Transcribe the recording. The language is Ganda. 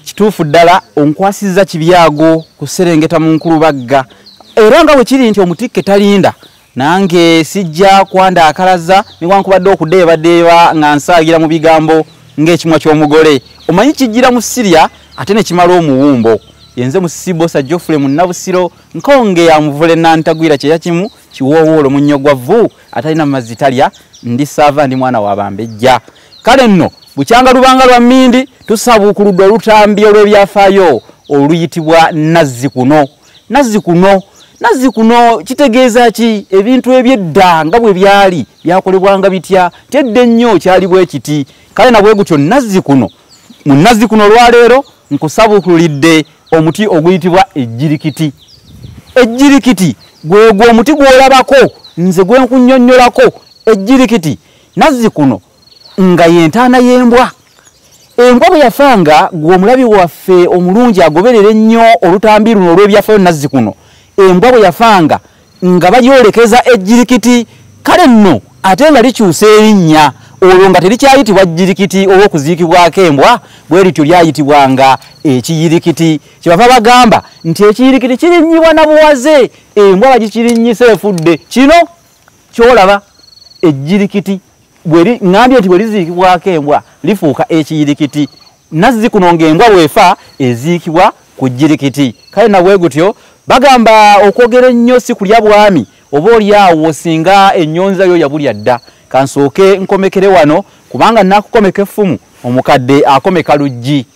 kituufu ddala onkwasizza kibyago kuserengeta mu Nkulubagga era nga bwe kiri nti omutikke talinda nange sijja kwanda akalaza newankubadde okudeebadeeba nga nsaagira mu bigambo ng'ekimwa ky'omugole omanyi kijjira mu Siriya ate ne kimala omuwumbo yenze mu Sibosa Geoffrey Munnabusiro nkonge ya muvule nantagwira kye yakimu kiwoowolo munnyo gwavu atalina mazzi talya ndi sava ndi mwana wa Bambejja kale nno bukyanga lubanga lwa Mmindi tusaba okuludda olutambi olw'ebyafaayo oluyitibwa Nazzikuno kitegeeza ki ebintu ebyedda nga bwe byali byakolebwanga bitya tedde nnyo kyali bwe kiti kale nabwe gutyo Nazzikuno mu Nazzikuno lwaleero nkusaba okulidde omuti oguyitibwa ejjirikiti gwegwo omuti gwolabako nze gwe nkunnyonnyolako ejjirikiti Nazzikuno nga yentaana y'embwa embwa bwe yafanga gw'omulabi waffe omulungi agoberera ennyo olutambi luno olw'ebyafaayo Nazzikuno embwa bwe yafanga nga bagyolekeza ejjirikiti kale nno ate nga likyusa erinnya olwo nga terikyayitibwa jjirikiti olw'okuziikibwako embwa bwe lityo lyayitibwanga ekiyirikiti kyebava bagamba nti ekiyirikiti kirinnyibwa na buwaze embwa bagikirinyisa efudde kino kyolaba ejjirikiti ngambye nti bwe liziikibwako embwa lifuuka ekiyirikiti Nazzikuno ng'embwa bwefa eziikibwa ku jjirikiti kale nabwe gutyo bagamba okwogera ennyo si kulya bwami oba oli awo singa ennyonza yo yabulya dda kansooke nkomekere wano kubanga nakukomeka effumu omukadde akomeka luggi